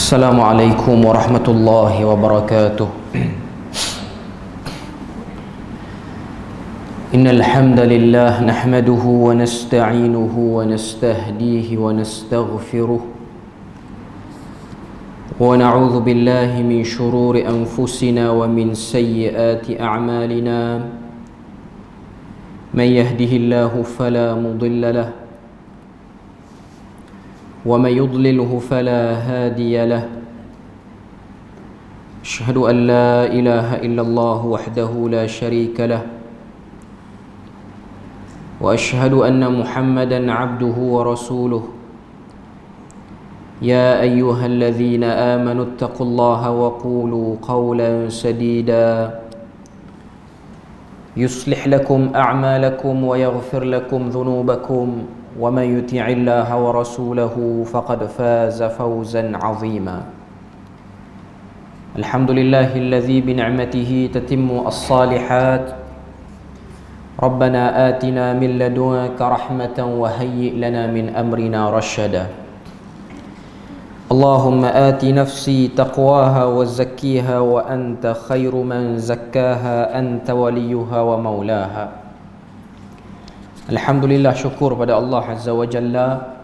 Assalamualaikum warahmatullahi wabarakatuh. Innal hamdalillah nahmaduhu wa nasta'inuhu wa nastahdihi wa nastaghfiruh wa na'udzu billahi min shururi anfusina wa min sayyiati a'malina. Man yahdihillahu fala mudilla lahu ومن يضلله فلا هادي له أشهد أن لا إله إلا الله وحده لا شريك له وأشهد أن محمدا عبده ورسوله يا أيها الذين آمنوا اتقوا الله وقولوا قولا سديدا يصلح لكم أعمالكم ويغفر لكم ذنوبكم ومن يطع الله ورسوله فقد فاز فوزا عظيما. الحمد لله الذي بنعمته تتم الصالحات. ربنا آتنا من لدنك رحمة وهيئ لنا من أمرنا رشدا. اللهم آت نفسي تقواها وزكيها وأنت خير من زكاها أنت وليها ومولاها. Alhamdulillah, syukur pada Allah Azza wa Jalla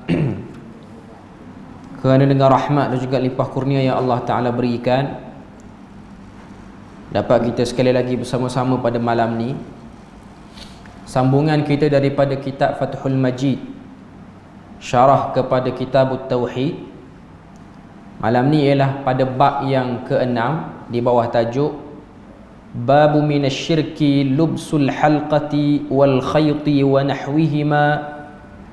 kerana dengan rahmat dan juga limpah kurnia yang Allah Ta'ala berikan, dapat kita sekali lagi bersama-sama pada malam ni. Sambungan kita daripada kitab Fathul Majid, syarah kepada kitab Tauhid. Malam ni ialah pada bab yang ke-6 di bawah tajuk Babu minasyirki lubsul halqati wal khayti wa nahwihima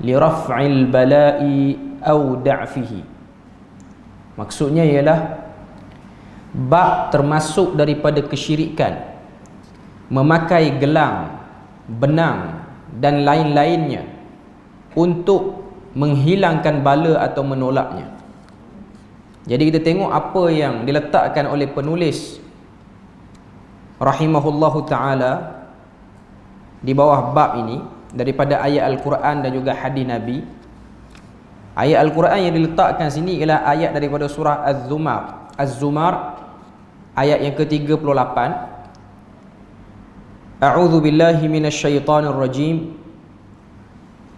li raf'il bala'i aw da'fihi. Maksudnya ialah bab termasuk daripada kesyirikan memakai gelang, benang dan lain-lainnya untuk menghilangkan bala atau menolaknya. Jadi kita tengok apa yang diletakkan oleh penulis rahimahullahu ta'ala di bawah bab ini daripada ayat Al-Quran dan juga hadis Nabi. Ayat Al-Quran yang diletakkan sini ialah ayat daripada surah Az-Zumar ayat yang ke-38. A'udzu billahi minasyaitonir rajim.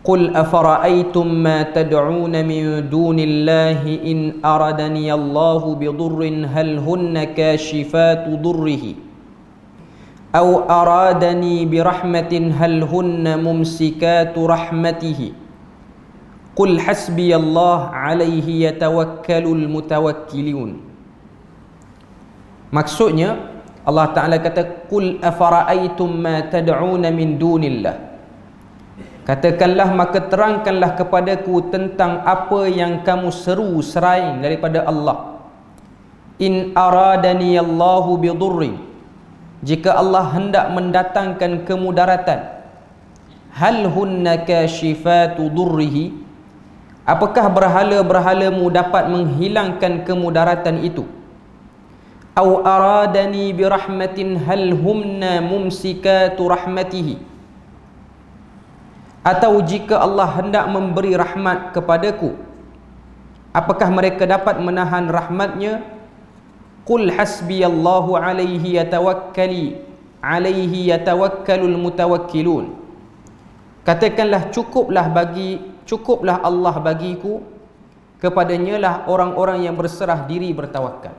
Qul afara'aytum ma tad'un min dunillahi in aradani Allahu bidurrin hal hunna kashifatu durrihi أو أرادني برحمة هل هن ممسكات رحمته قل حسبي الله عليه يتوكل المتوكلون. Maksudnya Allah Ta'ala kata, Qul afara'aytum ma tad'una min dunillah. Katakanlah, maka terangkanlah kepadaku tentang apa yang kamu seru selain daripada Allah. In aradani Allahu bidurrin, jika Allah hendak mendatangkan kemudaratan, hal hunna kashifatu durrihi, apakah berhala-berhalamu dapat menghilangkan kemudaratan itu? Au aradani birahmatin hal humna mumsikatu rahmatihi, atau jika Allah hendak memberi rahmat kepadaku, apakah mereka dapat menahan rahmatnya? Qul hasbiyallahu alaihi yatawakkalul mutawakkilun. Katakanlah, cukuplah Allah bagiku, kepadanya lah orang-orang yang berserah diri bertawakal.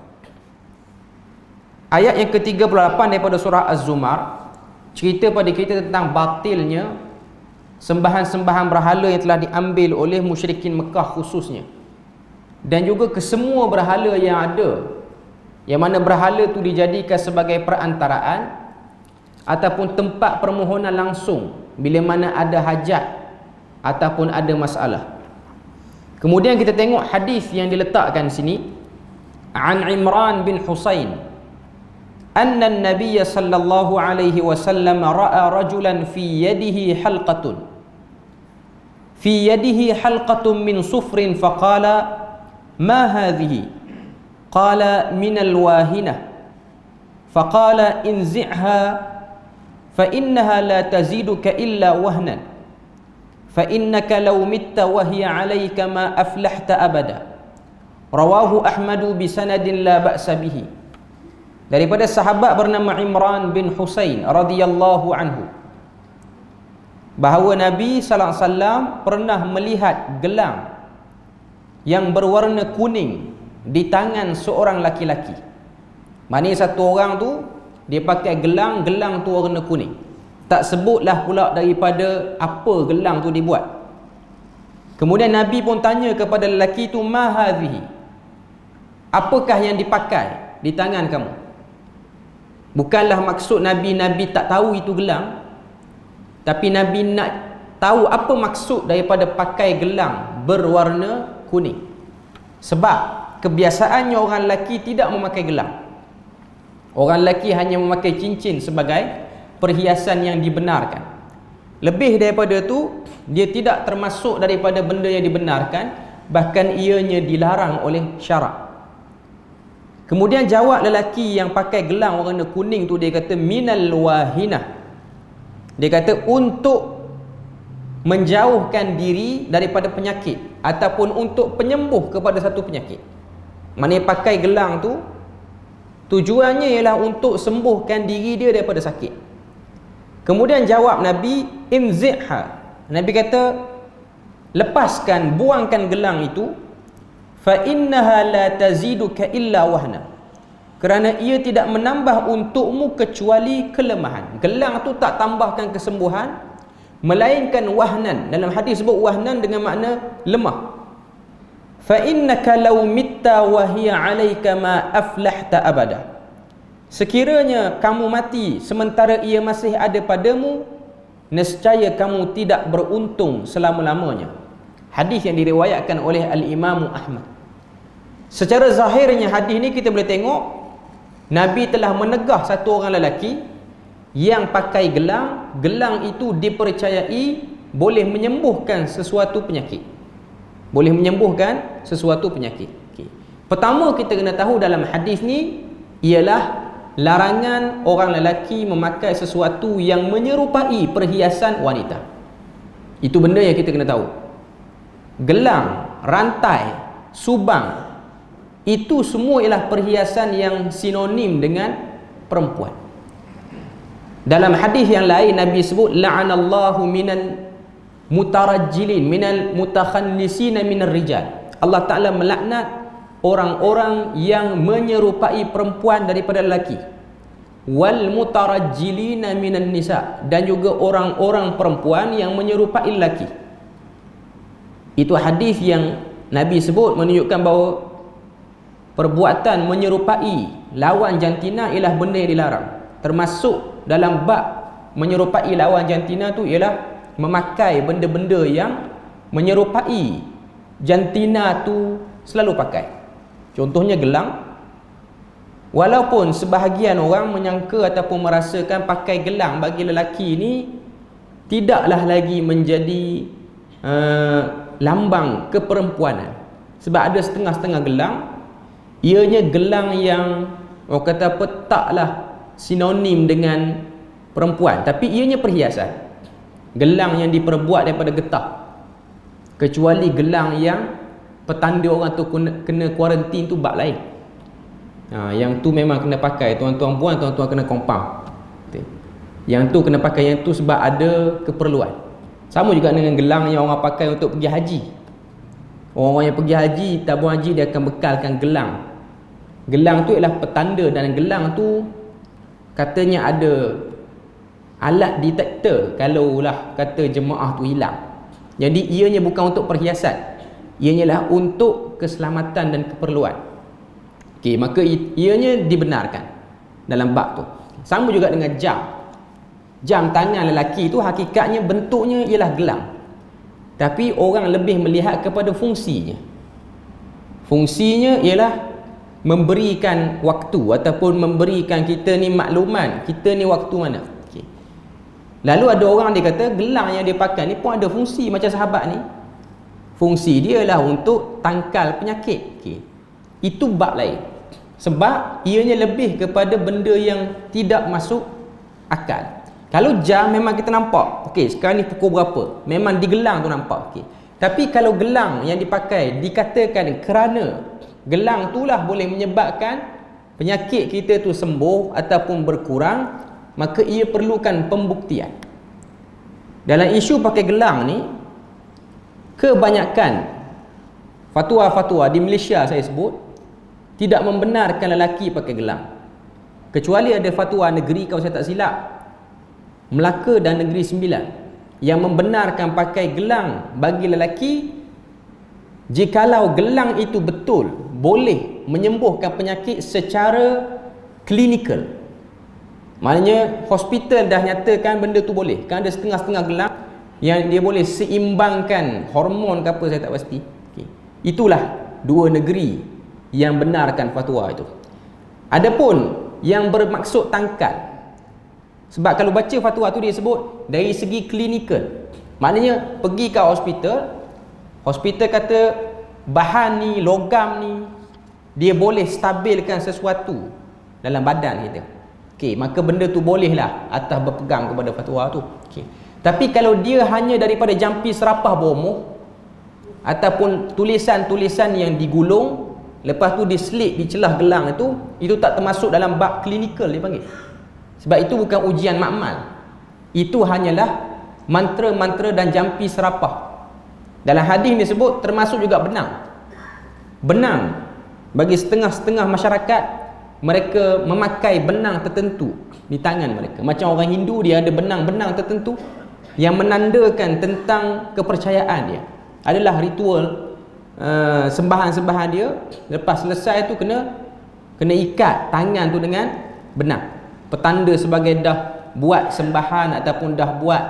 Ayat yang ke-38 daripada surah Az-Zumar cerita pada kita tentang batilnya sembahan-sembahan berhala yang telah diambil oleh musyrikin Mekah khususnya, dan juga kesemua berhala yang ada, yang mana berhala itu dijadikan sebagai perantaraan ataupun tempat permohonan langsung bila mana ada hajat ataupun ada masalah. Kemudian kita tengok hadis yang diletakkan sini, an Imran bin Husain anna an-nabiy sallallahu alaihi wasallam ra'a rajulan fi yadihi halqatun min sufrin faqala ma hadhihi قال من الواهنة فقال انزعها فإنها لا تزيدك إلا وهنا فإنك لو مت وهي عليك ما أفلحت أبدا Rawahu Ahmadu bi sanadin la ba'sa bihi. Daripada sahabat bernama Imran bin Husain radhiyallahu anhu, bahawa Nabi sallallahu alaihi wasallam pernah melihat gelang yang berwarna kuning di tangan seorang laki-laki. Maknanya satu orang tu dia pakai gelang tu warna kuning. Tak sebutlah pula daripada apa gelang tu dibuat. Kemudian Nabi pun tanya kepada lelaki tu, ma hadhihi, apakah yang dipakai di tangan kamu? Bukanlah maksud Nabi tak tahu itu gelang, tapi Nabi nak tahu apa maksud daripada pakai gelang berwarna kuning. Sebab kebiasaannya orang lelaki tidak memakai gelang. Orang lelaki hanya memakai cincin sebagai perhiasan yang dibenarkan. Lebih daripada tu, dia tidak termasuk daripada benda yang dibenarkan, bahkan ianya dilarang oleh syarak. Kemudian jawab lelaki yang pakai gelang warna kuning tu, dia kata minal wahinah. Dia kata untuk menjauhkan diri daripada penyakit ataupun untuk penyembuh kepada satu penyakit. Maknanya pakai gelang tu tujuannya ialah untuk sembuhkan diri dia daripada sakit. Kemudian jawab Nabi, inzi'ha. Nabi kata, lepaskan, buangkan gelang itu, fa innaha la taziduka illa wahna. Kerana ia tidak menambah untukmu kecuali kelemahan. Gelang tu tak tambahkan kesembuhan, melainkan wahnan. Dalam hadis sebut wahnan dengan makna lemah. Fa innaka law mitta wa hiya 'alaika ma aflahta abada. Sekiranya kamu mati sementara ia masih ada padamu, nescaya kamu tidak beruntung selama-lamanya. Hadis yang diriwayatkan oleh Al-Imam Ahmad. Secara zahirnya hadis ni kita boleh tengok Nabi telah menegah satu orang lelaki yang pakai gelang. Gelang itu dipercayai boleh menyembuhkan sesuatu penyakit. Boleh menyembuhkan sesuatu penyakit. Okay. Pertama kita kena tahu dalam hadis ni ialah larangan orang lelaki memakai sesuatu yang menyerupai perhiasan wanita. Itu benda yang kita kena tahu. Gelang, rantai, subang, itu semua ialah perhiasan yang sinonim dengan perempuan. Dalam hadis yang lain Nabi sebut la'anallahu minal mutarajjilin minal mutakhannisina minar rijal. Allah Ta'ala melaknat orang-orang yang menyerupai perempuan daripada lelaki. Wal mutarajjilina minan nisa, dan juga orang-orang perempuan yang menyerupai lelaki. Itu hadis yang Nabi sebut menunjukkan bahawa perbuatan menyerupai lawan jantina ialah benda yang dilarang. Termasuk dalam bab menyerupai lawan jantina tu ialah memakai benda-benda yang menyerupai jantina tu selalu pakai. Contohnya gelang. Walaupun sebahagian orang menyangka ataupun merasakan pakai gelang bagi lelaki ni tidaklah lagi menjadi lambang keperempuanan. Sebab ada setengah-setengah gelang, ianya gelang yang orang kata apa, taklah sinonim dengan perempuan, tapi ianya perhiasan. Gelang yang diperbuat daripada getah, kecuali gelang yang petanda orang tu kena kuarantin tu bab lain. Yang tu memang kena pakai, tuan-tuan puan, tuan-tuan kena compound. Yang tu kena pakai, yang tu sebab ada keperluan. Sama juga dengan gelang yang orang pakai untuk pergi haji. Orang-orang yang pergi haji, tabung haji, dia akan bekalkan gelang. Gelang tu ialah petanda, dan gelang tu katanya ada alat detektor kalaulah kata jemaah tu hilang. Jadi ianya bukan untuk perhiasan, ianya lah untuk keselamatan dan keperluan. Okey, maka ianya dibenarkan dalam bab tu. Sama juga dengan jam. Jam tangan lelaki tu hakikatnya bentuknya ialah gelang, tapi orang lebih melihat kepada fungsinya. Fungsinya ialah memberikan waktu ataupun memberikan kita ni makluman, kita ni waktu mana. Lalu ada orang dia kata gelang yang dia pakai ni pun ada fungsi macam sahabat ni. Fungsi dia ialah untuk tangkal penyakit. Okay. Itu bab lain. Sebab ianya lebih kepada benda yang tidak masuk akal. Kalau jam memang kita nampak. Okey, sekarang ni pukul berapa? Memang di gelang tu nampak. Okey. Tapi kalau gelang yang dipakai dikatakan kerana gelang itulah boleh menyebabkan penyakit kita tu sembuh ataupun berkurang, maka ia perlukan pembuktian. Dalam isu pakai gelang ni, kebanyakan fatwa-fatwa di Malaysia saya sebut tidak membenarkan lelaki pakai gelang. Kecuali ada fatwa negeri, kalau saya tak silap, Melaka dan Negeri Sembilan, yang membenarkan pakai gelang bagi lelaki jikalau gelang itu betul boleh menyembuhkan penyakit secara klinikal. Maknanya hospital dah nyatakan benda tu boleh. Kan ada setengah-setengah gelang yang dia boleh seimbangkan hormon ke apa, saya tak pasti. Okay. Itulah dua negeri yang benarkan fatwa itu. Adapun yang bermaksud tangkal, sebab kalau baca fatwa tu dia sebut dari segi klinikal, maknanya pergi ke hospital, hospital kata bahan ni, logam ni, dia boleh stabilkan sesuatu dalam badan kita. Okey, maka benda tu bolehlah atas berpegang kepada fatwa tu. Okey. Tapi kalau dia hanya daripada jampi serapah bomoh ataupun tulisan-tulisan yang digulung, lepas tu diselip di celah gelang itu tak termasuk dalam bab klinikal dia panggil. Sebab itu bukan ujian makmal. Itu hanyalah mantra-mantra dan jampi serapah. Dalam hadis ni sebut termasuk juga benang. Benang, bagi setengah-setengah masyarakat, mereka memakai benang tertentu di tangan mereka. Macam orang Hindu, dia ada benang-benang tertentu yang menandakan tentang kepercayaan dia. Adalah ritual sembahan-sembahan dia. Lepas selesai tu kena ikat tangan tu dengan benang, petanda sebagai dah buat sembahan ataupun dah buat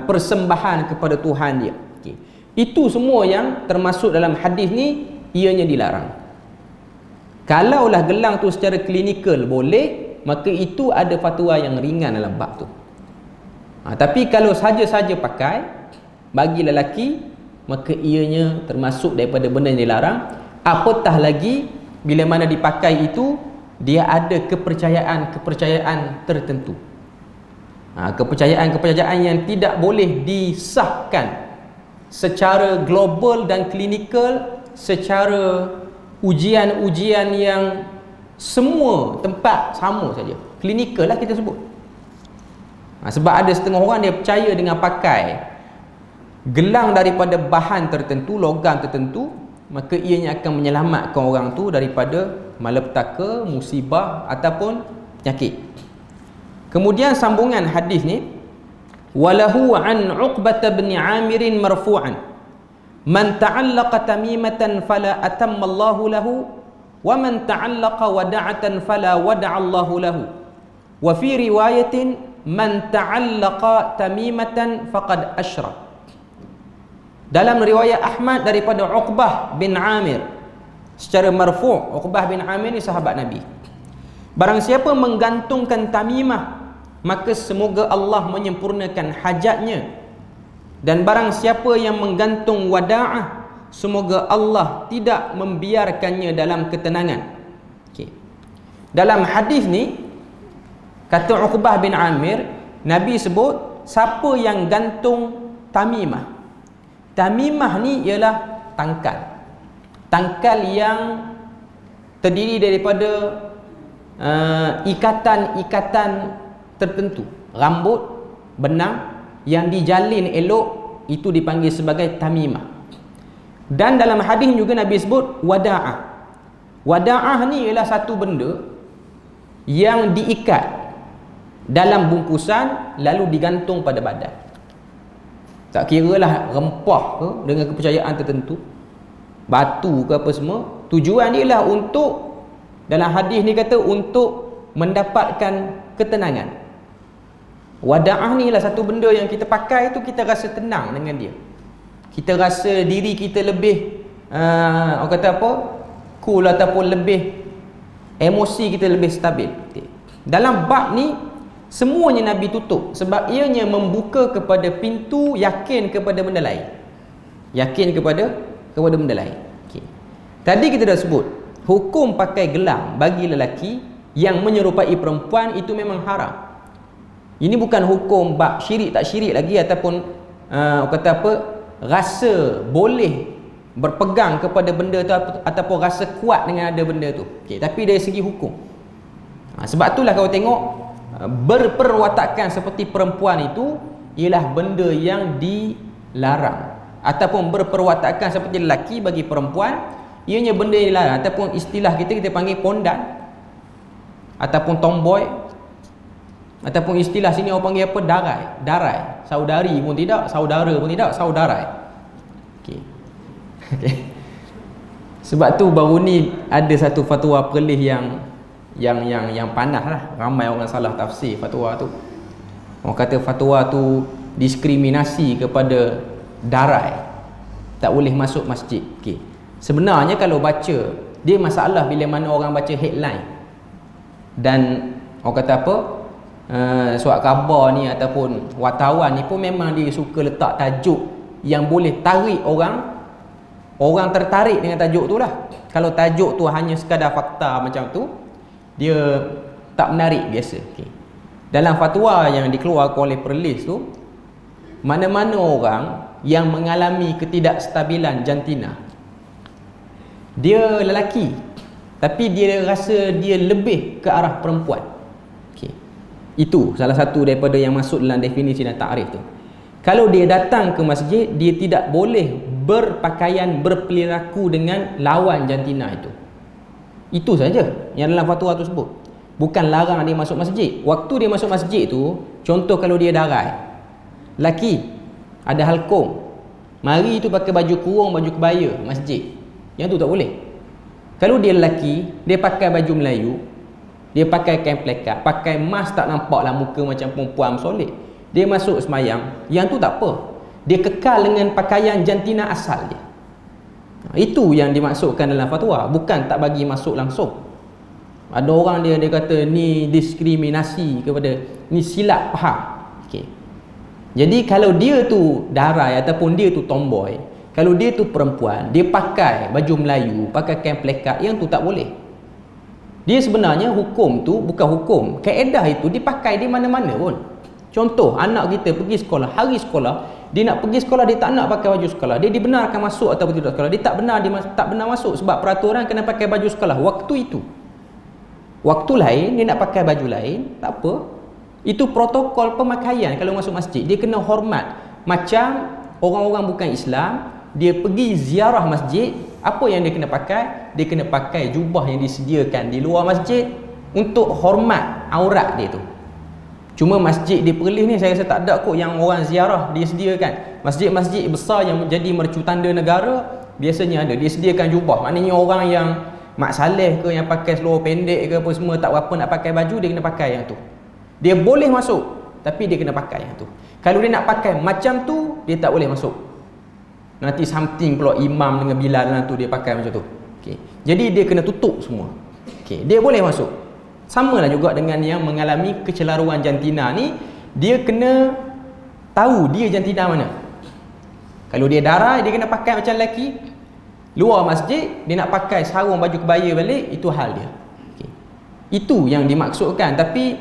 persembahan kepada Tuhan dia. Okay. Itu semua yang termasuk dalam hadis ni, ianya dilarang. Kalaulah gelang tu secara klinikal boleh, maka itu ada fatwa yang ringan dalam bab tu. Tapi kalau saja-saja pakai bagi lelaki, maka ianya termasuk daripada benda yang dilarang. Apatah lagi bila mana dipakai itu dia ada kepercayaan tertentu. Kepercayaan yang tidak boleh disahkan secara global dan klinikal, secara ujian-ujian yang semua tempat sama saja. Klinikal lah kita sebut. Sebab ada setengah orang dia percaya dengan pakai gelang daripada bahan tertentu, logam tertentu, maka ianya akan menyelamatkan orang tu daripada malapetaka, musibah ataupun penyakit. Kemudian sambungan hadis ni, walahu an Uqbah bin Amir marfu'an, man ta'allaqa tamimatan fala atamma Allahu lahu, wa man ta'allaqa wada'atan fala wada'a Allahu lahu. Wa fi riwayatin man ta'allaqa tamimatan faqad asyrak. Dalam riwayat Ahmad daripada Uqbah bin Amir secara marfu', Uqbah bin Amir ni sahabat Nabi. Barang siapa menggantungkan tamimah, maka semoga Allah menyempurnakan hajatnya. Dan barang siapa yang menggantung wada'ah, semoga Allah tidak membiarkannya dalam ketenangan. Okay. Dalam hadis ni kata Uqbah bin Amir, Nabi sebut siapa yang gantung tamimah. Tamimah ni ialah tangkal. Tangkal yang terdiri daripada ikatan-ikatan tertentu, rambut, benang yang dijalin elok, itu dipanggil sebagai tamimah. Dan dalam hadis juga Nabi sebut wada'ah. Wada'ah ni ialah satu benda yang diikat dalam bungkusan lalu digantung pada badan. Tak kira lah rempah ke dengan kepercayaan tertentu, batu ke apa semua, tujuan dia lah untuk, dalam hadis ni kata, untuk mendapatkan ketenangan. Wada'ah ni lah satu benda yang kita pakai tu, kita rasa tenang dengan dia. Kita rasa diri kita lebih orang kata apa, cool ataupun lebih, emosi kita lebih stabil. Dalam bab ni semuanya Nabi tutup, sebab ianya membuka kepada pintu yakin kepada benda lain. Yakin kepada benda lain. Okay. Tadi kita dah sebut hukum pakai gelang bagi lelaki yang menyerupai perempuan itu memang haram. Ini bukan hukum bab syirik tak syirik lagi, ataupun kata apa, rasa boleh berpegang kepada benda tu ataupun rasa kuat dengan ada benda tu. Okey, tapi dari segi hukum. Sebab itulah kalau tengok berperwatakan seperti perempuan itu ialah benda yang dilarang, ataupun berperwatakan seperti lelaki bagi perempuan ianya benda yang dilarang, ataupun istilah kita panggil pondan ataupun tomboy, ataupun istilah sini orang panggil apa, darai, saudari pun tidak, saudara pun tidak, saudarai. Okey. Okay. Sebab tu baru ni ada satu fatwa perlis yang panas lah. Ramai orang salah tafsir fatwa tu. Orang kata fatwa tu diskriminasi kepada darai, tak boleh masuk masjid. Okay. Sebenarnya kalau baca, dia masalah bila mana orang baca headline dan orang kata apa, surat khabar ni ataupun wartawan ni pun memang dia suka letak tajuk yang boleh tarik orang tertarik dengan tajuk tu lah. Kalau tajuk tu hanya sekadar fakta macam tu, dia tak menarik biasa. Okay. Dalam fatwa yang dikeluarkan oleh perlis tu, mana-mana orang yang mengalami ketidakstabilan jantina, dia lelaki tapi dia rasa dia lebih ke arah perempuan. Okay. Itu salah satu daripada yang masuk dalam definisi dan takrif tu. Kalau dia datang ke masjid, dia tidak boleh berpakaian, berperilaku dengan lawan jantina itu. Itu saja yang dalam fatwa tu sebut. Bukan larang dia masuk masjid. Waktu dia masuk masjid tu, contoh kalau dia darai, lelaki ada halkum, mari tu pakai baju kurung, baju kebaya masjid, yang tu tak boleh. Kalau dia lelaki, dia pakai baju Melayu, dia pakai kain plekat, pakai mask, tak nampaklah muka macam perempuan soleh, dia masuk semayang, yang tu tak apa. Dia kekal dengan pakaian jantina asal dia. Itu yang dimaksudkan dalam fatwa, bukan tak bagi masuk langsung. Ada orang dia kata ni diskriminasi kepada, ni silap faham. Okey. Jadi kalau dia tu darai ataupun dia tu tomboy, kalau dia tu perempuan, dia pakai baju Melayu, pakai kain plekat, yang tu tak boleh. Dia sebenarnya hukum tu bukan hukum, kaedah itu dipakai di mana-mana pun. Contoh, anak kita pergi sekolah, hari sekolah, dia nak pergi sekolah, dia tak nak pakai baju sekolah, dia dibenarkan masuk ataupun tidak sekolah, dia tak benar masuk sebab peraturan kena pakai baju sekolah waktu itu. Waktu lain dia nak pakai baju lain, tak apa. Itu protokol pemakaian kalau masuk masjid. Dia kena hormat. Macam orang-orang bukan Islam, dia pergi ziarah masjid, apa yang dia kena pakai? Dia kena pakai jubah yang disediakan di luar masjid untuk hormat aurat dia tu. Cuma masjid di Perlis ni saya rasa tak ada kot yang orang ziarah dia sediakan. Masjid-masjid besar yang menjadi mercu tanda negara biasanya ada, dia sediakan jubah. Maknanya orang yang mak saleh ke, yang pakai seluar pendek ke apa semua, tak berapa nak pakai baju, dia kena pakai yang tu. Dia boleh masuk, tapi dia kena pakai yang tu. Kalau dia nak pakai macam tu, dia tak boleh masuk. Nanti something pula imam dengan Bilal tu dia pakai macam tu. Okay. Jadi dia kena tutup semua. Okay. Dia boleh masuk. Sama lah juga dengan yang mengalami kecelaruan jantina ni, dia kena tahu dia jantina mana. Kalau dia darai, dia kena pakai macam lelaki. Luar masjid, dia nak pakai sarung baju kebaya balik, itu hal dia. Okay. Itu yang dimaksudkan. Tapi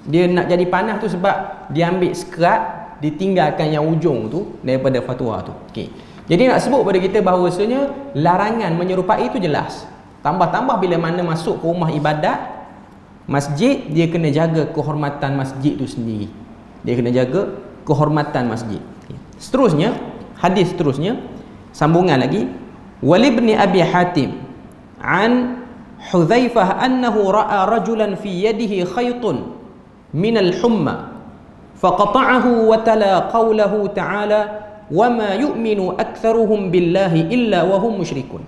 dia nak jadi panas tu sebab dia ambil sekerat, ditinggalkan yang ujung tu daripada fatwa tu. Okay. Jadi nak sebut pada kita bahawasanya larangan menyerupai itu jelas. Tambah-tambah bila mana masuk ke rumah ibadat, masjid, dia kena jaga kehormatan masjid tu sendiri. Dia kena jaga kehormatan masjid. Seterusnya, hadis seterusnya, sambungan lagi. Walibni Abi Hatim an Hudzaifah annahu ra'a rajulan fi yadihi khaytun min al-humma faqata'ahu wa tala qawlahu ta'ala wa ma yu'minu aktsaruhum billahi illa wa hum musyrikun.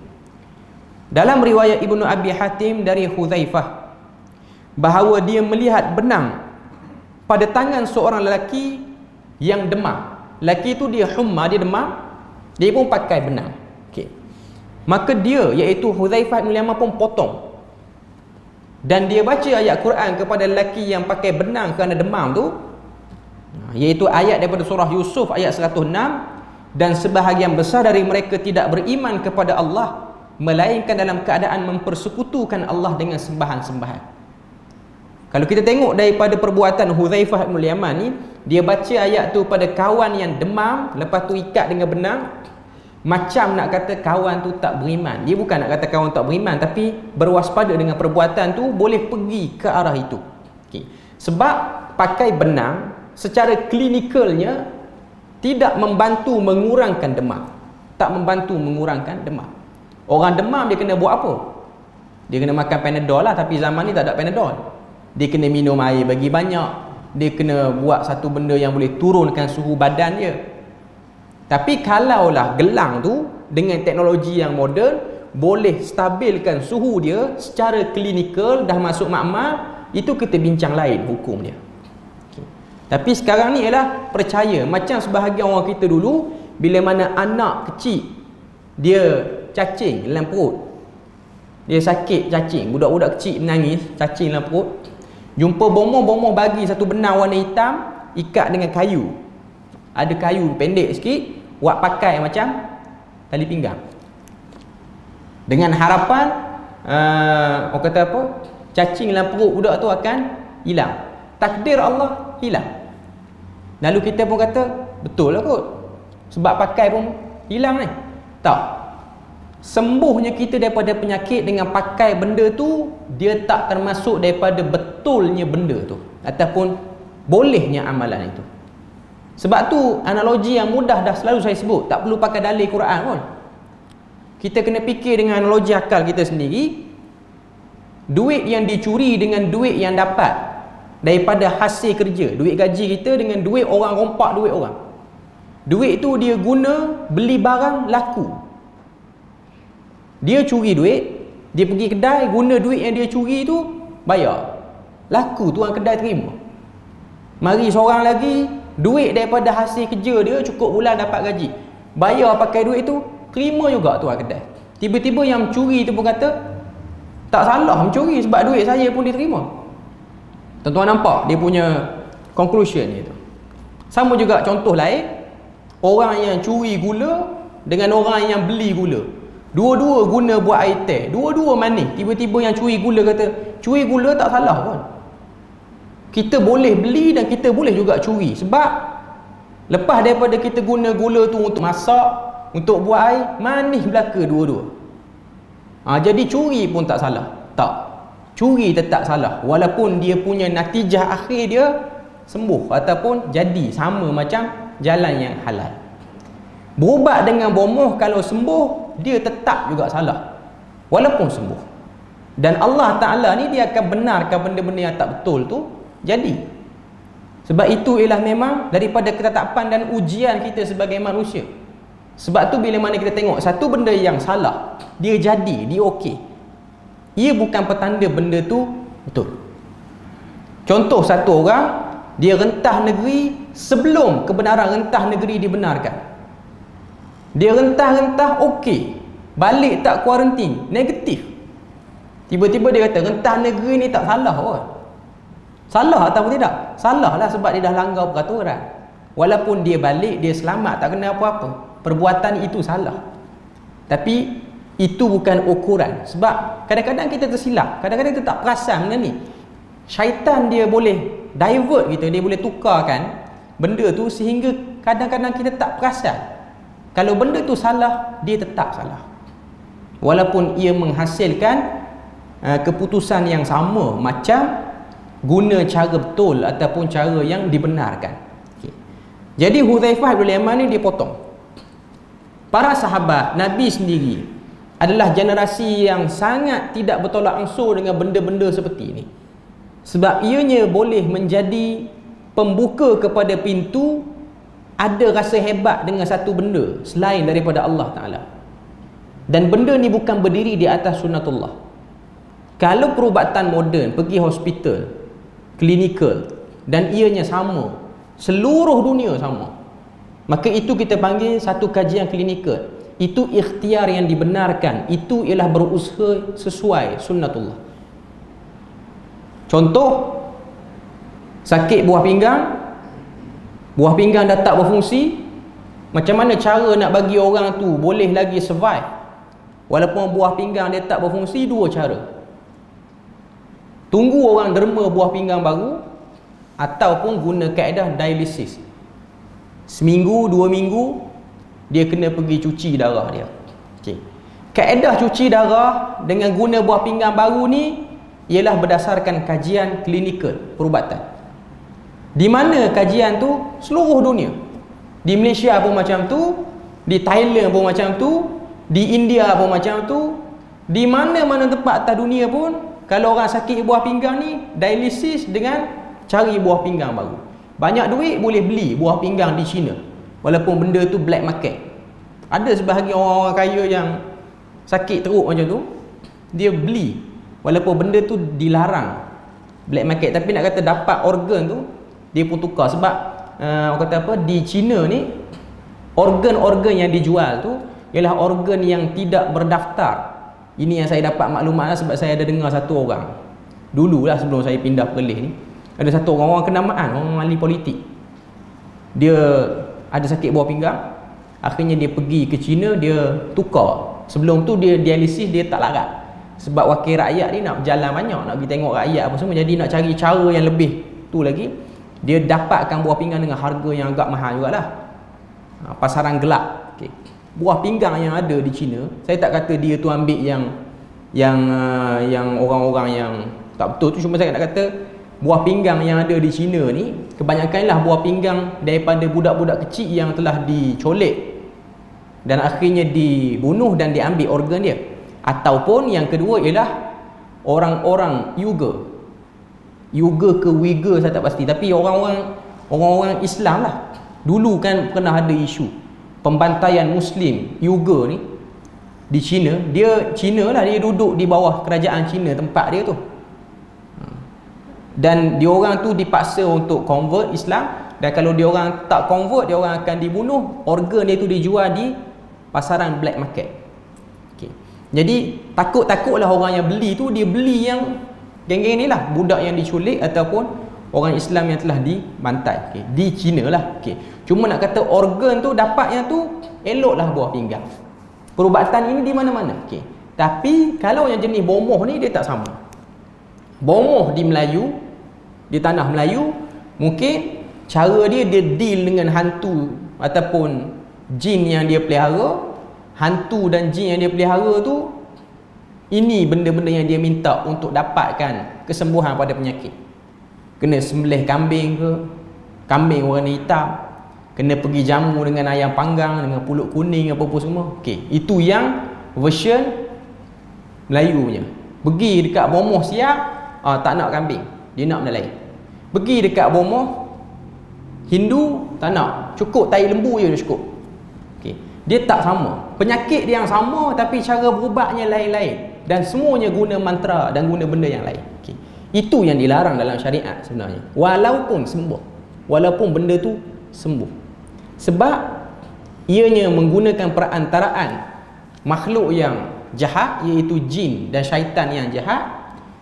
Dalam riwayat Ibnu Abi Hatim dari Hudzaifah bahawa dia melihat benang pada tangan seorang lelaki yang demam. Lelaki itu dia humma, dia demam, dia pun pakai benang. Okey. Maka dia, iaitu Hudzaifah bin Yaman pun potong. Dan dia baca ayat Quran kepada lelaki yang pakai benang kerana demam tu, iaitu ayat daripada surah Yusuf ayat 106, dan sebahagian besar dari mereka tidak beriman kepada Allah melainkan dalam keadaan mempersekutukan Allah dengan sembahan-sembahan. Kalau kita tengok daripada perbuatan Hudzaifah bin Yaman ni, dia baca ayat tu pada kawan yang demam, lepas tu ikat dengan benang, Macam nak kata kawan tu tak beriman. Dia bukan nak kata kawan tak beriman, tapi berwaspada dengan perbuatan tu boleh pergi ke arah itu. Okay. Sebab pakai benang secara klinikalnya tidak membantu mengurangkan demam. Tak membantu mengurangkan demam. Orang demam dia kena buat apa? Dia kena makan Panadol lah, tapi zaman ni tak ada Panadol. Dia kena minum air bagi banyak. Dia kena buat satu benda yang boleh turunkan suhu badan dia. Tapi kalaulah gelang tu dengan teknologi yang moden boleh stabilkan suhu dia secara klinikal, dah masuk makmal, itu kita bincang lain hukum dia. Okay. Tapi sekarang ni ialah percaya. Macam sebahagian orang kita dulu, bila mana anak kecil dia cacing dalam perut, dia sakit cacing, budak-budak kecil menangis cacing dalam perut, jumpa bomoh bagi satu benang warna hitam ikat dengan kayu, ada kayu pendek sikit, buat pakai macam tali pinggang, dengan harapan orang kata apa, cacing dalam perut budak tu akan hilang. Takdir Allah hilang. Lalu kita pun kata betul lah kot, sebab pakai pun hilang ni. Tak. Sembuhnya kita daripada penyakit dengan pakai benda tu, dia tak termasuk daripada betulnya benda tu ataupun bolehnya amalan itu. Sebab tu analogi yang mudah dah selalu saya sebut, tak perlu pakai dalil Quran pun. Kita kena fikir dengan analogi akal kita sendiri. Duit yang dicuri dengan duit yang dapat daripada hasil kerja, duit gaji kita dengan duit orang rompak duit orang. Duit tu dia guna beli barang laku. Dia curi duit, dia pergi kedai, guna duit yang dia curi tu bayar. Laku tu orang kedai terima. Mari seorang lagi, duit daripada hasil kerja dia cukup bulan dapat gaji, bayar pakai duit tu, terima juga tuan kedai. Tiba-tiba yang mencuri tu pun kata tak salah mencuri sebab duit saya pun diterima. Tuan-tuan nampak dia punya conclusion dia tu. Sama juga contoh lain, orang yang curi gula dengan orang yang beli gula, dua-dua guna buat air teh, dua-dua manis. Tiba-tiba yang curi gula kata curi gula tak salah pun. Kita boleh beli dan kita boleh juga curi, sebab lepas daripada kita guna gula tu untuk masak, untuk buat air, manis belaka dua-dua. Jadi curi pun tak salah. Tak, curi tetap salah, walaupun dia punya natijah akhir dia sembuh ataupun jadi sama macam jalan yang halal. Berubat dengan bomoh, kalau sembuh dia tetap juga salah walaupun sembuh. Dan Allah Ta'ala ni dia akan benarkan benda-benda yang tak betul tu jadi. Sebab itu ialah memang daripada ketetapan dan ujian kita sebagai manusia. Sebab tu bila mana kita tengok satu benda yang salah, dia jadi, dia okey, ia bukan petanda benda tu betul. Contoh, satu orang dia rentah negeri sebelum kebenaran rentah negeri dibenarkan. Dia rentah okey, balik tak kuarantin, negatif. Tiba-tiba dia kata rentah negeri ni tak salah pun. Salah atau tidak? Salah lah, sebab dia dah langgar peraturan. Walaupun dia balik, dia selamat, tak kena apa-apa, perbuatan itu salah. Tapi itu bukan ukuran. Sebab kadang-kadang kita tersilap, kadang-kadang kita tak perasan benda ni. Syaitan dia boleh divert kita, dia boleh tukarkan benda tu sehingga kadang-kadang kita tak perasan. Kalau benda tu salah, dia tetap salah, walaupun ia menghasilkan keputusan yang sama, macam guna cara betul ataupun cara yang dibenarkan. Okay. Jadi Hudzaifah bin Yaman ni dia potong. Para sahabat Nabi sendiri adalah generasi yang sangat tidak bertolak ansur dengan benda-benda seperti ini. Sebab ianya boleh menjadi pembuka kepada pintu ada rasa hebat dengan satu benda selain daripada Allah Ta'ala. Dan benda ni bukan berdiri di atas sunnatullah. Kalau perubatan moden, pergi hospital, klinikal, dan ianya sama, seluruh dunia sama, maka itu kita panggil satu kajian klinikal. Itu ikhtiar yang dibenarkan, itu ialah berusaha sesuai sunnatullah. Contoh, sakit buah pinggang dah tak berfungsi, macam mana cara nak bagi orang tu boleh lagi survive walaupun buah pinggang dia tak berfungsi? Dua cara: tunggu orang derma buah pinggang baru, ataupun guna kaedah dialysis. Seminggu, 2 minggu, dia kena pergi cuci darah dia. Okey. Kaedah cuci darah dengan guna buah pinggang baru ni ialah berdasarkan kajian klinikal perubatan. Di mana kajian tu seluruh dunia. Di Malaysia pun macam tu, di Thailand pun macam tu, di India pun macam tu, di mana-mana tempat atas dunia pun kalau orang sakit buah pinggang ni dialisis dengan cari buah pinggang baru. Banyak duit boleh beli buah pinggang di China walaupun benda tu black market. Ada sebahagian orang-orang kaya yang sakit teruk macam tu, dia beli walaupun benda tu dilarang black market, tapi nak kata dapat organ tu dia pun tukar. Sebab orang kata apa, di China ni organ-organ yang dijual tu ialah organ yang tidak berdaftar. Ini yang saya dapat maklumat lah, sebab saya ada dengar satu orang dululah sebelum saya pindah Perlis ni, ada satu orang kenamaan, orang ahli politik, dia ada sakit buah pinggang, akhirnya dia pergi ke China, dia tukar. Sebelum tu dia dialisis, dia tak larat sebab wakil rakyat ni nak berjalan banyak, nak pergi tengok rakyat apa semua, jadi nak cari cara yang lebih tu lagi. Dia dapatkan buah pinggang dengan harga yang agak mahal jugalah, pasaran gelap. Okay. Buah pinggang yang ada di China, saya tak kata dia tu ambil yang orang-orang yang tak betul tu, cuma saya nak kata buah pinggang yang ada di China ni kebanyakanlah buah pinggang daripada budak-budak kecil yang telah dicolek dan akhirnya dibunuh dan diambil organ dia. Ataupun yang kedua ialah orang-orang Uyghur ke Uyghur saya tak pasti, tapi orang-orang Islam lah. Dulu kan pernah ada isu pembantaian Muslim Uyghur ni di China. China lah, dia duduk di bawah kerajaan China tempat dia tu, dan diorang tu dipaksa untuk convert Islam, dan kalau diorang tak convert, diorang akan dibunuh, organ dia tu dijual di pasaran black market. Okay. Jadi takut-takutlah orang yang beli tu, dia beli yang geng-geng ni lah, budak yang diculik ataupun orang Islam yang telah dibantai. Okay. Di China lah. Okay. Cuma nak kata organ tu dapat yang tu, eloklah buah pinggang. Perubatan ini di mana-mana. Okay. Tapi kalau yang jenis bomoh ni dia tak sama. Bomoh di Melayu, di tanah Melayu, mungkin cara dia deal dengan hantu ataupun jin yang dia pelihara. Hantu dan jin yang dia pelihara tu, ini benda-benda yang dia minta untuk dapatkan kesembuhan pada penyakit. Kena sembelih kambing ke, kambing warna hitam, kena pergi jamu dengan ayam panggang, dengan pulut kuning, apa-apa semua. Okey, itu yang version Melayu punya. Pergi dekat bomoh siap, tak nak kambing, dia nak benda lain. Pergi dekat bomoh Hindu, tak nak, cukup tai lembu je dia cukup. Okay. Dia tak sama, penyakit dia yang sama tapi cara berubatnya lain-lain, dan semuanya guna mantra dan guna benda yang lain. Okay. Itu yang dilarang dalam syariat sebenarnya, walaupun sembuh, walaupun benda tu sembuh, sebab ianya menggunakan perantaraan makhluk yang jahat, iaitu jin dan syaitan yang jahat.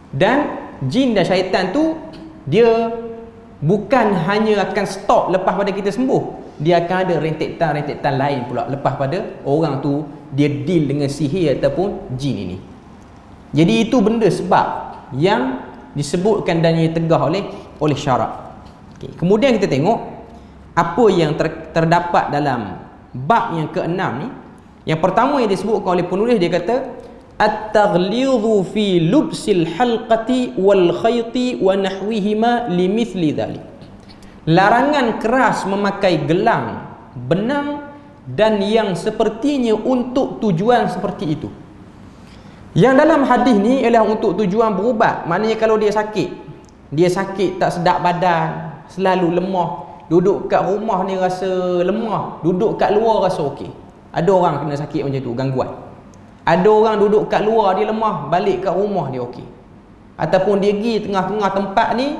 Dan jin dan syaitan tu dia bukan hanya akan stop lepas pada kita sembuh, dia akan ada rentetan-rentetan lain pula lepas pada orang tu dia deal dengan sihir ataupun jin ini. Jadi itu benda sebab yang disebutkan dan yang tegah oleh syarak. Okay. Kemudian kita tengok apa yang terdapat dalam bab yang ke-6 ni. Yang pertama yang disebutkan oleh penulis, dia kata at-taghlidhu fi lubsil halqati wal khayti wa nahwihima limithli dhalik. Larangan keras memakai gelang, benang dan yang sepertinya untuk tujuan seperti itu. Yang dalam hadis ni ialah untuk tujuan berubat. Maknanya kalau dia sakit tak sedap badan, selalu lemah, duduk kat rumah ni rasa lemah, duduk kat luar rasa okey. Ada orang kena sakit macam tu, gangguan. Ada orang duduk kat luar dia lemah, balik kat rumah dia okey. Ataupun dia pergi tengah-tengah tempat ni,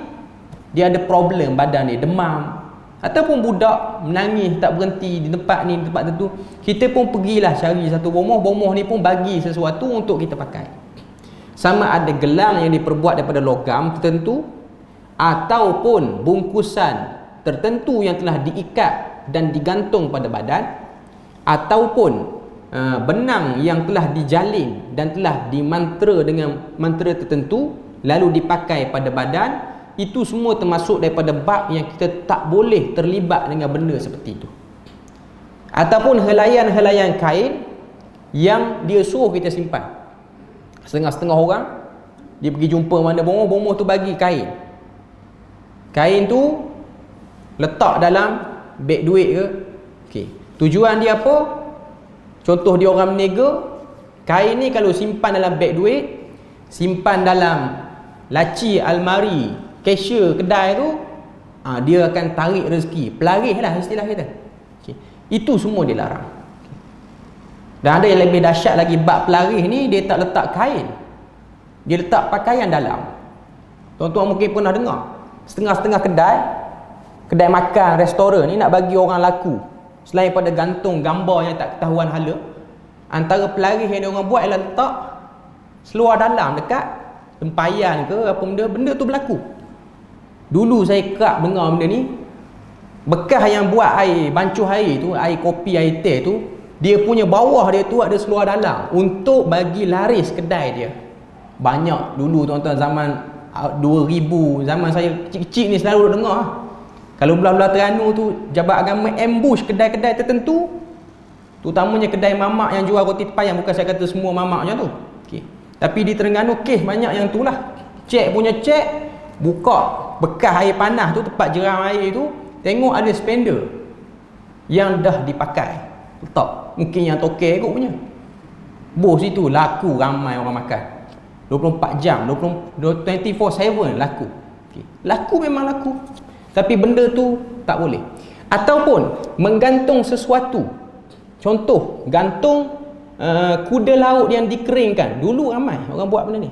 dia ada problem badan dia, demam. Ataupun budak menangis tak berhenti di tempat ni, di tempat tertentu. Kita pun pergilah cari satu bomoh. Bomoh ni pun bagi sesuatu untuk kita pakai. Sama ada gelang yang diperbuat daripada logam tertentu, ataupun bungkusan tertentu yang telah diikat dan digantung pada badan, ataupun benang yang telah dijalin dan telah dimantra dengan mantra tertentu lalu dipakai pada badan. Itu semua termasuk daripada bab yang kita tak boleh terlibat dengan benda seperti itu. Ataupun helaian-helaian kain yang dia suruh kita simpan. Setengah-setengah orang dia pergi jumpa mana bomoh tu bagi kain. Kain tu letak dalam beg duit ke. Okey. Tujuan dia apa? Contoh dia orang berniaga, kain ni kalau simpan dalam beg duit, simpan dalam laci almari cashier kedai tu, dia akan tarik rezeki. Pelarih lah istilah kita. Okay. Itu semua dilarang. Dan ada yang lebih dahsyat lagi, bab pelarih ni dia tak letak kain, dia letak pakaian dalam. Tuan-tuan mungkin pernah dengar setengah-setengah kedai makan, restoran ni nak bagi orang laku, selain pada gantung gambar yang tak ketahuan hala, antara pelarih yang orang buat ialah letak seluar dalam dekat tempayan ke apa benda tu berlaku. Dulu saya kerap dengar benda ni. Bekas yang buat air, bancuh air tu, air kopi, air teh tu, dia punya bawah dia tu ada seluar dalam untuk bagi laris kedai dia. Banyak dulu tuan-tuan, zaman 2000, zaman saya kecil-kecil ni selalu dengar. Kalau belah-belah Terengganu tu, Jabat Agama ambush kedai-kedai tertentu, terutamanya kedai mamak yang jual roti payang. Bukan saya kata semua mamak macam tu, okay. Tapi di Terengganu kes banyak yang tu lah. Cek buka bekas air panas tu, tempat jeram air tu, tengok ada spender yang dah dipakai, letak. Mungkin yang tokek kot punya. Bos situ laku, ramai orang makan 24 jam, 24/7 laku. Okay. Laku memang laku. Tapi benda tu tak boleh. Ataupun menggantung sesuatu. Contoh, gantung kuda laut yang dikeringkan. Dulu ramai orang buat benda ni.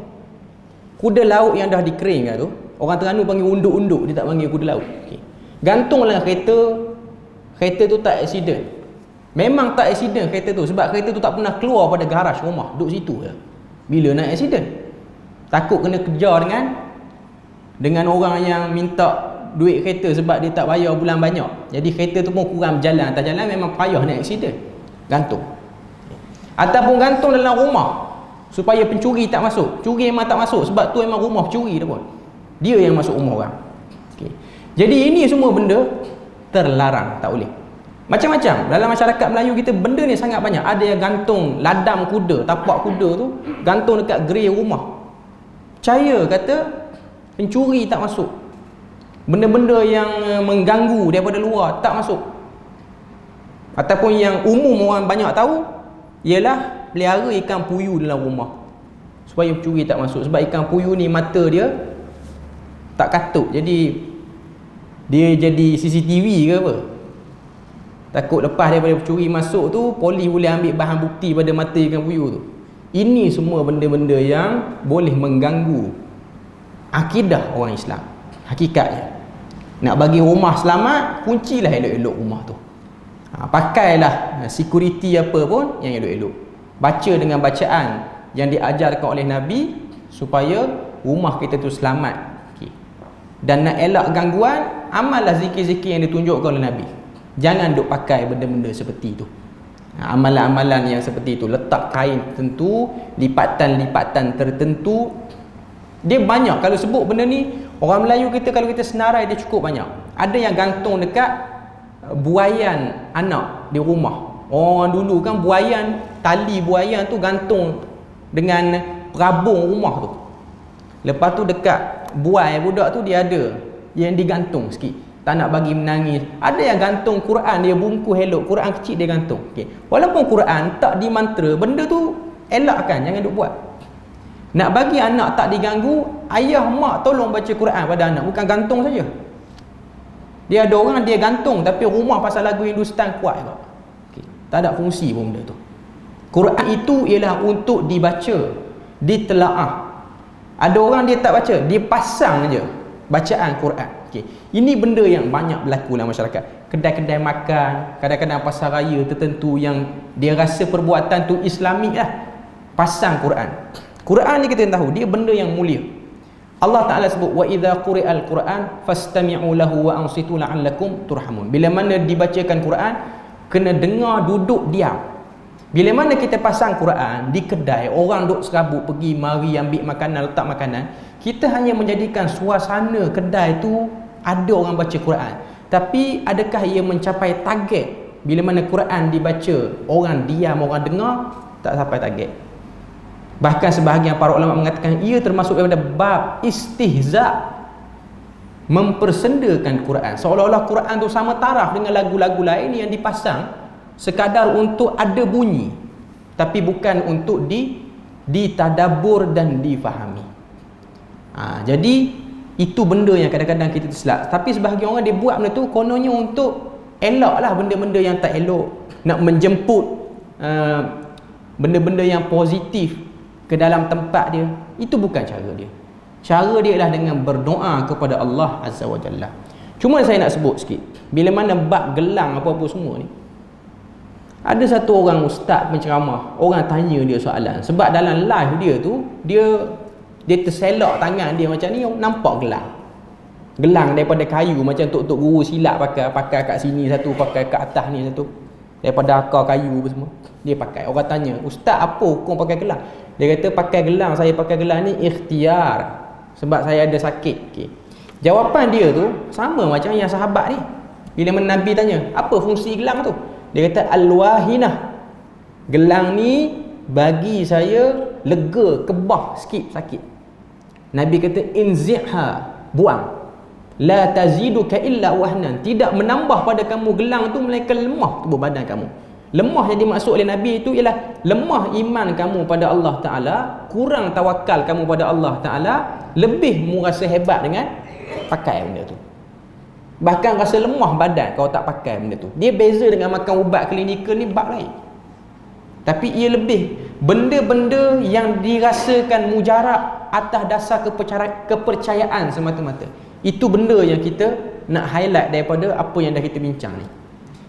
Kuda laut yang dah dikeringkan tu, orang Terengganu panggil unduk-unduk, dia tak panggil kuda laut. Okay. Gantunglah kereta tu tak accident. Memang tak accident kereta tu, sebab kereta tu tak pernah keluar pada garaj rumah, duduk situ je. Bila nak accident? Takut kena kejar dengan orang yang minta duit kereta sebab dia tak bayar bulan banyak. Jadi kereta tu pun kurang berjalan, atas jalan memang payah nak accident. Gantung. Ataupun gantung dalam rumah supaya pencuri tak masuk. Curi memang tak masuk sebab tu memang rumah pencuri tu pun. Dia yang masuk rumah orang. Okay. Jadi ini semua benda terlarang, tak boleh. Macam-macam dalam masyarakat Melayu kita, benda ni sangat banyak. Ada yang gantung ladam kuda, tapak kuda tu gantung dekat gerai rumah. Percaya kata pencuri tak masuk. Benda-benda yang mengganggu daripada luar tak masuk. Ataupun yang umum orang banyak tahu ialah pelihara ikan puyuh dalam rumah supaya pencuri tak masuk. Sebab ikan puyuh ni mata dia tak katup, jadi dia jadi CCTV ke apa. Takut lepas daripada pencuri masuk tu, polis boleh ambil bahan bukti pada mata ikan puyuh tu. Ini semua benda-benda yang boleh mengganggu akidah orang Islam. Hakikatnya, nak bagi rumah selamat, kuncilah elok-elok rumah tu. Pakailah security apa pun yang elok-elok. Baca dengan bacaan yang diajarkan oleh Nabi supaya rumah kita tu selamat. Okay. Dan nak elak gangguan, amallah zikir-zikir yang ditunjukkan oleh Nabi. Jangan duk pakai benda-benda seperti itu. Amalan-amalan yang seperti itu, letak kain tertentu, lipatan-lipatan tertentu, dia banyak. Kalau sebut benda ni, orang Melayu kita kalau kita senarai dia cukup banyak. Ada yang gantung dekat buaian anak di rumah. Orang dulu kan buaian, tali buaian tu gantung dengan perabung rumah tu. Lepas tu dekat buai budak tu dia ada yang digantung sikit, tak nak bagi menangis. Ada yang gantung Quran, dia bungkus elok, Quran kecil dia gantung. Okay. Walaupun Quran tak dimantra, benda tu elakkan, jangan duk buat. Nak bagi anak tak diganggu, ayah mak tolong baca Quran pada anak, bukan gantung saja. Dia ada orang dia gantung tapi rumah pasal lagu Hindustan kuat juga. Okay. Tak ada fungsi pun benda tu. Quran itu ialah untuk dibaca, ditelaah. Ada orang dia tak baca, dia pasang je bacaan Quran. Okay. Ini benda yang banyak berlaku dalam masyarakat. Kedai-kedai makan, kadang-kadang pasar raya tertentu yang dia rasa perbuatan tu Islamik lah, pasang Quran. Quran ni kita tahu dia benda yang mulia. Allah Ta'ala sebut wa idza quri'al Quran fastami'u lahu wa ansitu la'allakum turhamun. Bila mana dibacakan Quran, kena dengar, duduk diam. Bila mana kita pasang Quran di kedai, orang duk serabut pergi mari ambil makanan, letak makanan, kita hanya menjadikan suasana kedai tu ada orang baca Quran. Tapi adakah ia mencapai target bila mana Quran dibaca, orang diam, orang dengar, tak sampai target. Bahkan sebahagian para ulama mengatakan ia termasuk daripada bab istihza, mempersendakan Quran, seolah-olah Quran tu sama taraf dengan lagu-lagu lain yang dipasang sekadar untuk ada bunyi, tapi bukan untuk ditadabbur dan difahami. Jadi itu benda yang kadang-kadang kita tersilap. Tapi sebahagian orang dia buat benda tu kononnya untuk elaklah benda-benda yang tak elok, nak menjemput benda-benda yang positif ke dalam tempat dia. Itu bukan cara dia. Cara dia ialah dengan berdoa kepada Allah Azza wa Jalla. Cuma saya nak sebut sikit, bila mana bab gelang apa-apa semua ni, ada satu orang ustaz penceramah, orang tanya dia soalan, sebab dalam live dia tu dia terselak tangan dia macam ni, nampak gelang daripada kayu, macam tok guru silat pakai kat sini satu, pakai kat atas ni satu, daripada akar kayu apa semua dia pakai. Orang tanya, ustaz apa hukum pakai gelang? Dia kata pakai gelang, saya pakai gelang ni ikhtiar, sebab saya ada sakit. Okay. Jawapan dia tu sama macam yang sahabat ni. Bila Nabi tanya, apa fungsi gelang tu? Dia kata al-wahinah, gelang ni bagi saya lega, kebah sikit sakit. Nabi kata inzi'ha, buang. La taziduka illa wahnan, tidak menambah pada kamu gelang tu melainkan lemah tubuh badan kamu. Lemah yang dimaksud oleh Nabi itu ialah lemah iman kamu pada Allah Ta'ala, kurang tawakal kamu pada Allah Ta'ala, lebih mu rasa hebat dengan pakai benda tu. Bahkan rasa lemah badan kalau tak pakai benda tu. Dia beza dengan makan ubat klinikal ni bab lain. Tapi ia lebih benda-benda yang dirasakan mujarab atas dasar kepercayaan semata-mata. Itu benda yang kita nak highlight daripada apa yang dah kita bincang ni.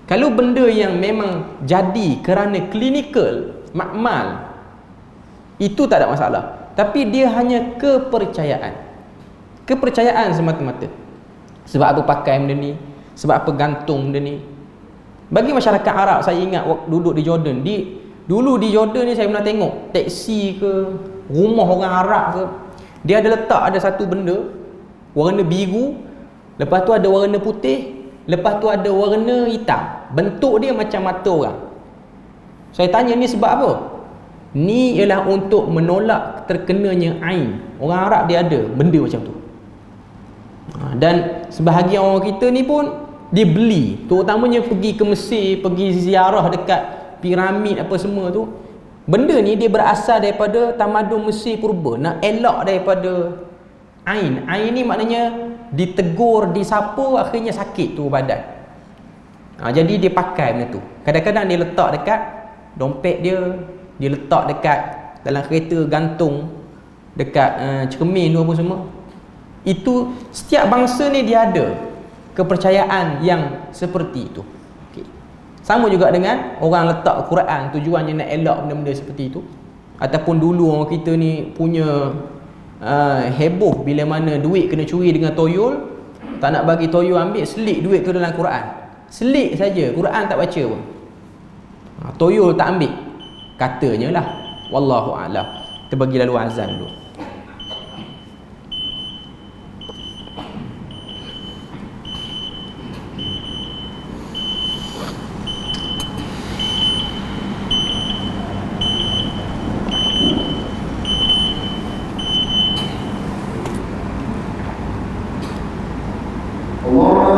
Kalau benda yang memang jadi kerana klinikal, makmal, itu tak ada masalah. Tapi dia hanya kepercayaan. Kepercayaan semata-mata. Sebab apa pakai benda ni, sebab apa gantung benda ni. Bagi masyarakat Arab, saya ingat waktu duduk di Jordan, dulu di Jordan ni saya pernah tengok teksi ke, rumah orang Arab ke, dia ada letak ada satu benda warna biru, lepas tu ada warna putih, lepas tu ada warna hitam. Bentuk dia macam mata orang. Saya tanya ni sebab apa? Ni ialah untuk menolak terkenanya ain. Orang Arab dia ada benda macam tu. Dan sebahagian orang kita ni pun dia beli, terutamanya pergi ke Mesir, pergi ziarah dekat piramid apa semua tu. Benda ni dia berasal daripada tamadun Mesir purba, nak elak daripada ain. Ain ni maknanya ditegur, disapu, akhirnya sakit tu badan. Jadi dia pakai benda tu. Kadang-kadang dia letak dekat dompet dia letak dekat dalam kereta, gantung dekat cermin tu apa semua. Itu setiap bangsa ni dia ada kepercayaan yang seperti itu. Okay. Sama juga dengan orang letak Quran, tujuannya nak elak benda-benda seperti itu. Ataupun dulu orang kita ni punya heboh bila mana duit kena curi dengan toyol, tak nak bagi toyol ambil, selit duit tu dalam Quran. Selit saja, Quran tak baca pun. Toyol tak ambil, katanya lah. Wallahu a'lam. Kita bagi lalu azan dulu. Allah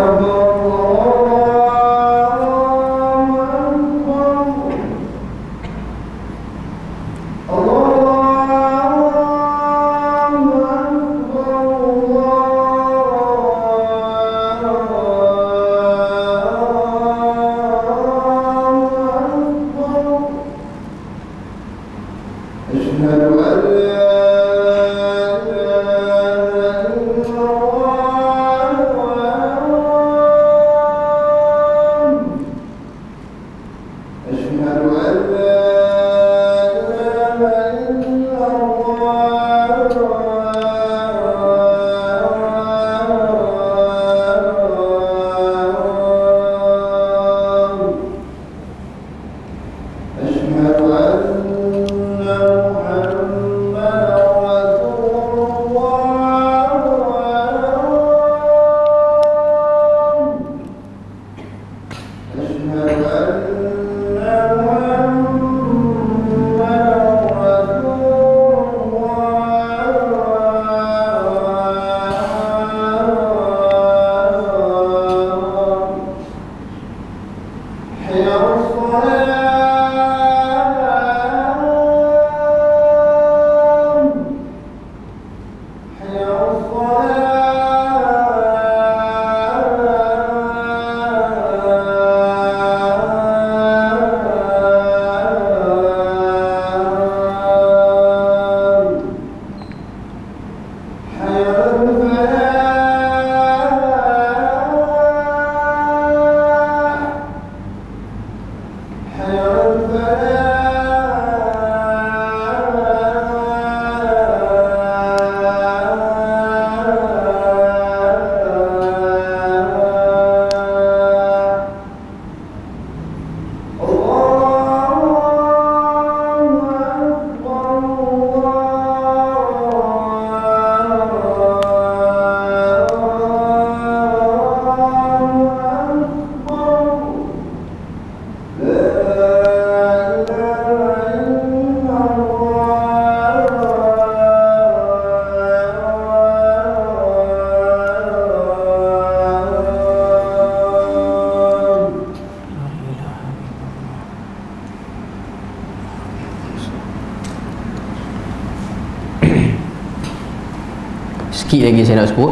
Sikit lagi saya nak sebut.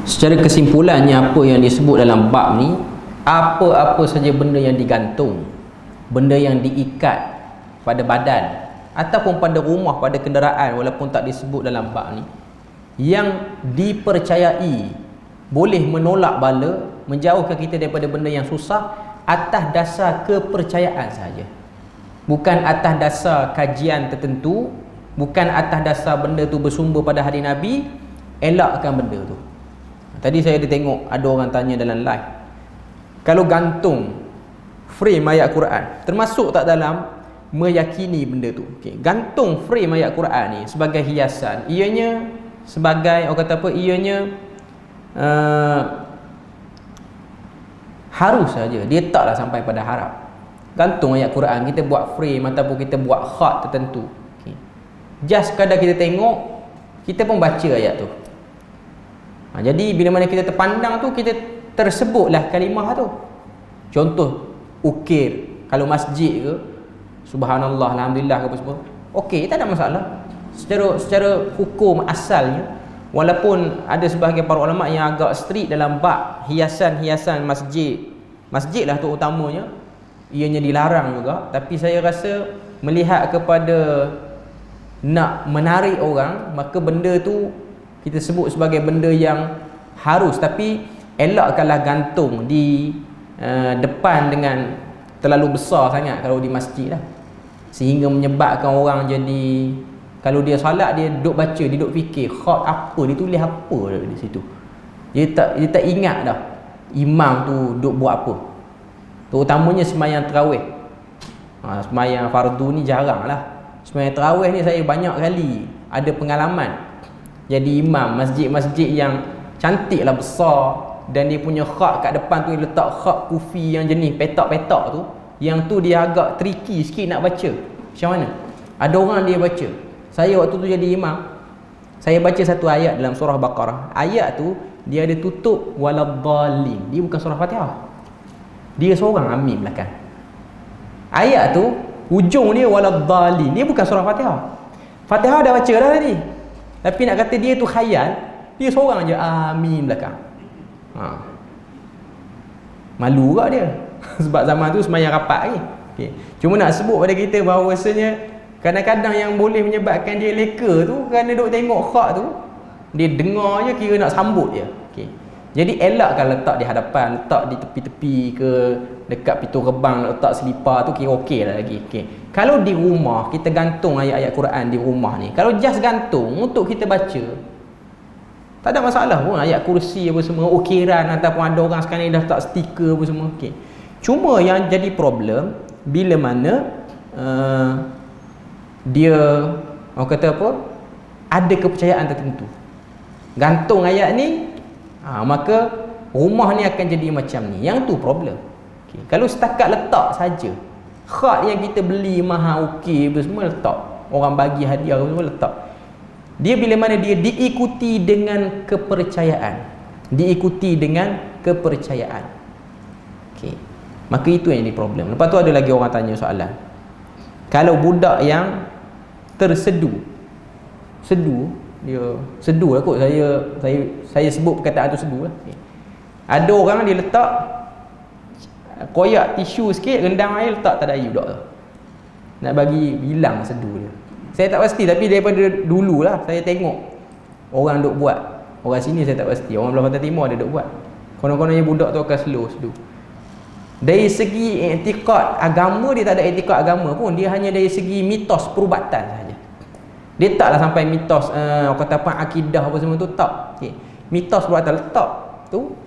Secara kesimpulannya, apa yang disebut dalam bab ni, apa-apa saja benda yang digantung, benda yang diikat pada badan ataupun pada rumah, pada kenderaan, walaupun tak disebut dalam bab ni, yang dipercayai boleh menolak bala, menjauhkan kita daripada benda yang susah atas dasar kepercayaan saja, bukan atas dasar kajian tertentu, bukan atas dasar benda tu bersumber pada hadis Nabi. Elakkan benda tu. Tadi saya ada tengok ada orang tanya dalam live, kalau gantung frame ayat Quran termasuk tak dalam meyakini benda tu? Gantung frame ayat Quran ni sebagai hiasan, ianya sebagai, orang kata apa, ianya harus saja, dia taklah sampai pada harap. Gantung ayat Quran, kita buat frame ataupun kita buat khat tertentu, just kadang kita tengok, kita pun baca ayat tu. Jadi bila mana kita terpandang tu, kita tersebutlah kalimah tu. Contoh ukir, kalau masjid ke, subhanallah, alhamdulillah ke apa semua, okey, tak ada masalah. Secara hukum asalnya, walaupun ada sebahagian para ulama yang agak strict dalam bab hiasan-hiasan masjid, masjid lah tu utamanya, ianya dilarang juga. Tapi saya rasa melihat kepada nak menarik orang, maka benda tu kita sebut sebagai benda yang harus. Tapi elakkanlah gantung di depan dengan terlalu besar sangat kalau di masjid lah, sehingga menyebabkan orang jadi, kalau dia solat, dia duduk baca, dia duduk fikir khat apa, dia tulis apa di situ, dia tak ingat dah imam tu duduk buat apa. Terutamanya sembahyang tarawih. Sembahyang fardu ni jarang lah. Sembahyang tarawih ni saya banyak kali ada pengalaman jadi imam masjid-masjid yang cantik lah, besar, dan dia punya khat kat depan tu, dia letak khat kufi yang jenis petak-petak tu, yang tu dia agak tricky sikit nak baca. Macam mana? Ada orang dia baca. Saya waktu tu jadi imam, saya baca satu ayat dalam surah Baqarah. Ayat tu dia ada tutup waladhdallin, dia bukan surah Fatihah, dia seorang amin belakang. Ayat tu hujung dia waladhdallin, dia bukan surah Fatihah. Fatihah dah baca dah tadi, tapi nak kata dia tu khayal, dia seorang je amin belakang. Malu juga dia. Sebab zaman tu sembahyang rapat lagi. Okay. Cuma nak sebut pada kita bahawasanya kadang-kadang yang boleh menyebabkan dia leka tu, kerana duk tengok khat tu, dia dengar je kira nak sambut je. Okay. Jadi elakkan letak di hadapan, letak di tepi-tepi ke, dekat pintu gerbang, letak selipar tu kira okey lah lagi. Okay. Kalau di rumah, kita gantung ayat-ayat Quran di rumah ni, kalau just gantung untuk kita baca, tak ada masalah pun. Ayat kursi apa semua, ukiran, ataupun ada orang sekarang ni dah letak stiker apa semua. Okay. Cuma yang jadi problem, bila mana dia, orang kata apa, ada kepercayaan tertentu, gantung ayat ni, maka rumah ni akan jadi macam ni. Yang tu problem. Okay. Kalau setakat letak saja, khat yang kita beli mahal, okey apa semua letak, orang bagi hadiah apa semua letak, dia bila mana dia diikuti dengan kepercayaan, diikuti dengan kepercayaan, okay, maka itu yang jadi problem. Lepas tu ada lagi orang tanya soalan, kalau budak yang tersedu, dia sedu lah kot, saya sebut perkataan tu sedu lah. Okay. Ada orang dia letak koyak tisu sikit, rendang air, letak tadayu budak tu, nak bagi hilang sedu dia. Saya tak pasti, tapi daripada dulu lah saya tengok orang duk buat. Orang sini saya tak pasti, orang belah Pantai Timur ada duk buat. Konon-kononnya budak tu akan slow sedu. Dari segi i'tiqad agama, dia tak ada i'tiqad agama pun, dia hanya dari segi mitos perubatan saja. Dia taklah sampai mitos orang kata apa, akidah apa semua tu, tak. Okay. Mitos perubatan letak tu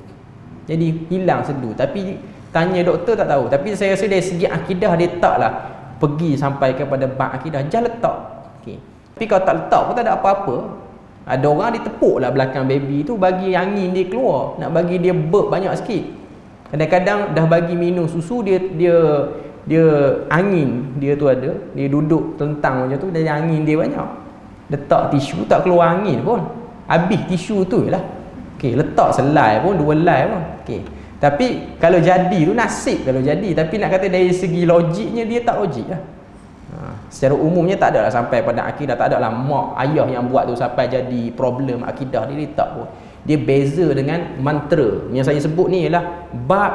jadi hilang sedu. Tapi tanya doktor tak tahu. Tapi saya rasa dari segi akidah dia taklah pergi sampai kepada bab akidah, jangan letak. Okay. Tapi kalau tak letak pun tak ada apa-apa. Ada orang dia tepuk lah belakang baby tu, bagi angin dia keluar, nak bagi dia burp banyak sikit. Kadang-kadang dah bagi minum susu, dia angin dia tu ada, dia duduk tentang macam tu, dari angin dia banyak. Letak tisu tak keluar angin pun, habis tisu tu je lah. Okay, letak selai pun, 2 helai pun. Okay. Tapi kalau jadi tu nasib kalau jadi. Tapi nak kata dari segi logiknya, dia tak logik lah. Secara umumnya tak adalah sampai pada akidah, tak adalah mak ayah yang buat tu sampai jadi problem akidah dia, tak pun. Dia beza dengan mantra. Yang saya sebut ni ialah bab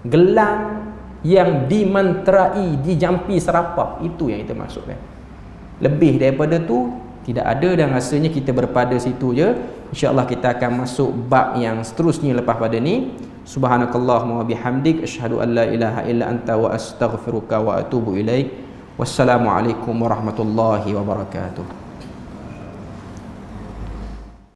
gelang yang dimantrai, dijampi serapah. Itu yang kita maksudkan. Lebih daripada tu tidak ada, dan rasanya kita berpada situ je. InsyaAllah kita akan masuk bab yang seterusnya lepas pada ni. Subhanakallahumma wa bihamdik, asyhadu an la ilaha illa anta wa astaghfiruka wa atubu ilaik. Wassalamualaikum warahmatullahi wabarakatuh.